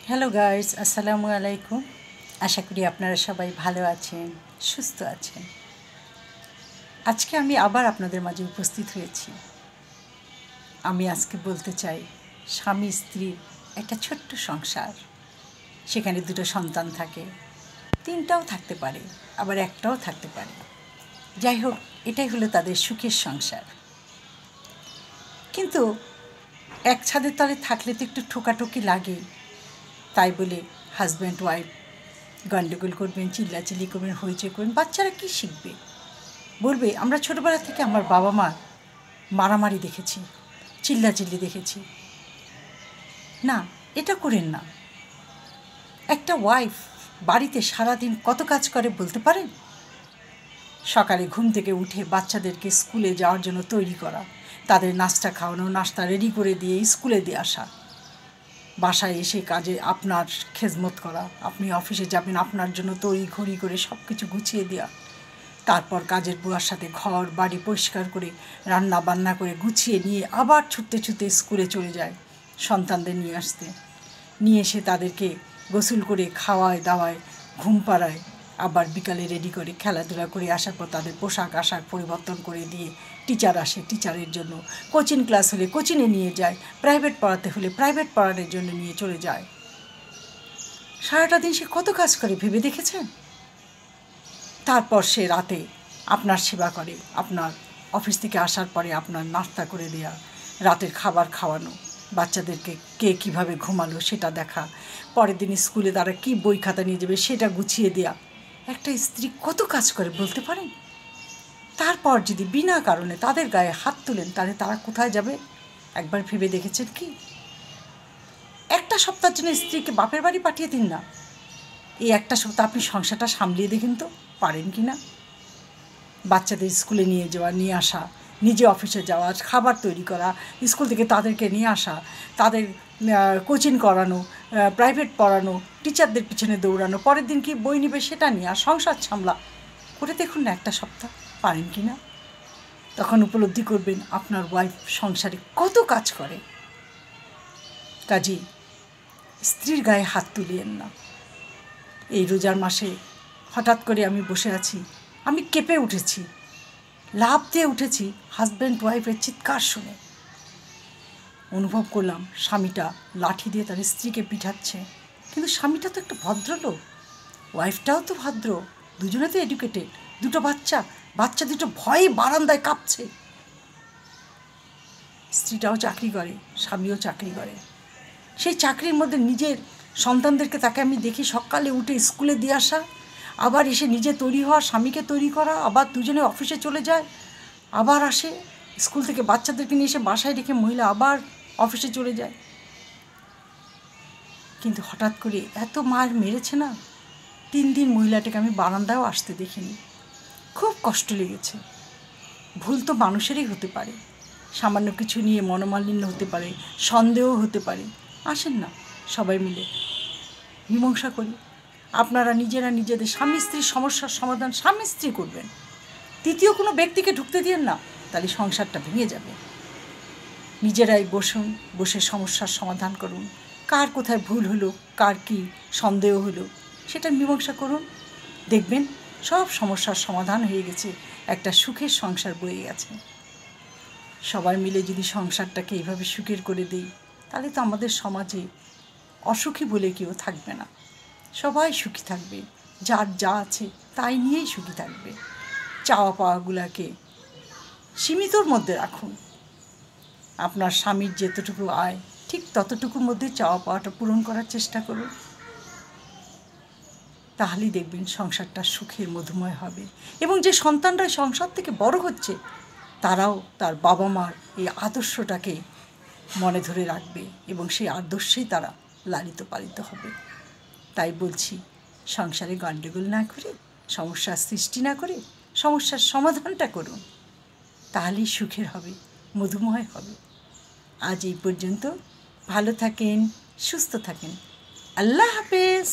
Hello guys, আসসালামু আলাইকুম। আশা করি আপনারা সবাই ভালো আছেন, সুস্থ আছেন। আজকে আমি আবার আপনাদের মাঝে উপস্থিত হয়েছি। আমি আজকে বলতে চাই স্বামী স্ত্রীর একটা ছোট্ট সংসার, সেখানে দুটো সন্তান থাকে, তিনটাও থাকতে পারে, আবার একটাও থাকতে পারে। যাই হোক, এটাই হলো তাদের সুখের সংসার। কিন্তু এক ছাদের তলে থাকলে তো একটু ঠোকাঠুকি লাগে। তাই বলে হাজব্যান্ড ওয়াইফ গণ্ডগোল করবেন, চিল্লাচিল্লি করবেন, হইচই করবেন, বাচ্চারা কী শিখবে? বলবে আমরা ছোটোবেলা থেকে আমার বাবা মা মারামারি দেখেছি, চিল্লাচিল্লি দেখেছি। না, এটা করেন না। একটা ওয়াইফ বাড়িতে সারাদিন কত কাজ করে বলতে পারেন? সকালে ঘুম থেকে উঠে বাচ্চাদেরকে স্কুলে যাওয়ার জন্য তৈরি করা, তাদের নাস্তা খাওয়ানো, নাস্তা রেডি করে দিয়ে স্কুলে দিয়ে আসা, বাসায় এসে কাজে আপনার খেজমত করা, আপনি অফিসে যাবেন, আপনার জন্য তৈরি ঘড়ি করে সব কিছু গুছিয়ে দেওয়া, তারপর কাজের বুয়ার সাথে ঘর বাড়ি পরিষ্কার করে রান্না বান্না করে গুছিয়ে নিয়ে আবার ছুটতে ছুটতে স্কুলে চলে যায় সন্তানদের নিয়ে আসতে। নিয়ে এসে তাদেরকে গোসল করে খাওয়ায় দাওয়ায়, ঘুম পাড়ায়, আবার বিকালে রেডি করে খেলাধুলা করে আসার পর তাদের পোশাক আশাক পরিবর্তন করে দিয়ে টিচার আসে, টিচারের জন্য কোচিং ক্লাস হলে কোচিংয়ে নিয়ে যায়, প্রাইভেট পড়াতে হলে প্রাইভেট পড়ানোর জন্য নিয়ে চলে যায়। সারাটা দিন সে কত কাজ করে ভেবে দেখেছেন? তারপর সে রাতে আপনার সেবা করে, আপনার অফিস থেকে আসার পরে আপনার নাস্তা করে দেয়া, রাতের খাবার খাওয়ানো, বাচ্চাদেরকে কে কীভাবে ঘুমালো সেটা দেখা, পরের দিন স্কুলে তারা কী বই খাতা নিয়ে যাবে সেটা গুছিয়ে দেয়া। একটা স্ত্রী কত কাজ করে বলতে পারেন? তারপর যদি বিনা কারণে তাদের গায়ে হাত তুলেন, তাহলে তারা কোথায় যাবে একবার ভেবে দেখেছেন কি? একটা সপ্তাহের জন্য স্ত্রীকে বাপের বাড়ি পাঠিয়ে দিন না। এই একটা সপ্তাহ আপনি সংসারটা সামলিয়ে দেখেন তো পারেন কি না। বাচ্চাদের স্কুলে নিয়ে যাওয়া, নিয়ে আসা, নিজে অফিসে যাওয়া, খাবার তৈরি করা, স্কুল থেকে তাদেরকে নিয়ে আসা, তাদের কোচিং করানো, প্রাইভেট পড়ানো, টিচারদের পিছনে দৌড়ানো, পরের দিন কি বই নেবে সেটা নিয়ে, আর সংসার সামলা করে দেখুন না একটা সপ্তাহ পারেন কি না। তখন উপলব্ধি করবেন আপনার ওয়াইফ সংসারে কত কাজ করে। কাজেই স্ত্রীর গায়ে হাত তুলিয়েন না। এই রোজার মাসে হঠাৎ করে আমি বসে আছি, আমি কেঁপে উঠেছি, লাফ দিয়ে উঠেছি হাজব্যান্ড ওয়াইফের চিৎকার শুনে। অনুভব করলাম স্বামীটা লাঠি দিয়ে তার স্ত্রীকে পিঠাচ্ছে, কিন্তু স্বামীটা তো একটা ভদ্রলোক, ওয়াইফটাও তো ভদ্র, দুজনে তো এডুকেটেড, দুটো বাচ্চা, বাচ্চা দুটো ভয়ে বারান্দায় কাঁপছে। স্ত্রীটাও চাকরি করে, স্বামীও চাকরি করে। সেই চাকরির মধ্যে নিজের সন্তানদেরকে তাকে আমি দেখি সকালে উঠে স্কুলে দিয়ে আসা, আবার এসে নিজে তৈরি হওয়া, স্বামীকে তৈরি করা, আবার দুজনে অফিসে চলে যায়, আবার আসে স্কুল থেকে বাচ্চাদেরকে নিয়ে এসে বাসায় রেখে মহিলা আবার অফিসে চলে যায়। কিন্তু হঠাৎ করে এত মার মেরেছে না, 3 দিন মহিলাটাকে আমি বারান্দায়ও আসতে দেখিনি। খুব কষ্ট লেগেছে। ভুল তো মানুষেরই হতে পারে, সামান্য কিছু নিয়ে মনোমালিন্য হতে পারে, সন্দেহ হতে পারে। আসেন না সবাই মিলে মীমাংসা করি। আপনারা নিজেরা নিজেদের স্বামী স্ত্রীর সমস্যার সমাধান স্বামী স্ত্রী করবেন, তৃতীয় কোনো ব্যক্তিকে ঢুকতে দিয়েন না, তাহলে সংসারটা ভেঙে যাবে। নিজেরাই বসুন, বসে সমস্যার সমাধান করুন। কার কোথায় ভুল হলো, কার কী সন্দেহ হলো সেটা মীমাংসা করুন। দেখবেন সব সমস্যার সমাধান হয়ে গেছে, একটা সুখের সংসার বয়ে গেছে। সবাই মিলে যদি সংসারটাকে এইভাবে সুখের করে দিই, তাহলে তো আমাদের সমাজে অসুখী বলে কেউ থাকবে না, সবাই সুখী থাকবে, যার যা আছে তাই নিয়েই সুখী থাকবে। চাওয়া পাওয়াগুলোকে সীমিতর মধ্যে রাখুন। আপনার স্বামীর যতটুকু আয় ঠিক ততটুকুর মধ্যে চাওয়া পাওয়াটা পূরণ করার চেষ্টা করুন। তাহলেই দেখবেন সংসারটা সুখের মধুময় হবে, এবং যে সন্তানরা সংসার থেকে বড় হচ্ছে তারাও তার বাবা মার এই আদর্শটাকে মনে ধরে রাখবে, এবং সেই আদর্শেই তারা লালিত পালিত হবে। তাই বলছি, সংসারে গণ্ডগোল না করে, সমস্যার সৃষ্টি না করে সমস্যার সমাধানটা করুন, তাহলেই সুখের হবে, মধুময় হবে। আজ এই পর্যন্ত। ভালো থাকেন, সুস্থ থাকেন। আল্লাহ হাফেজ।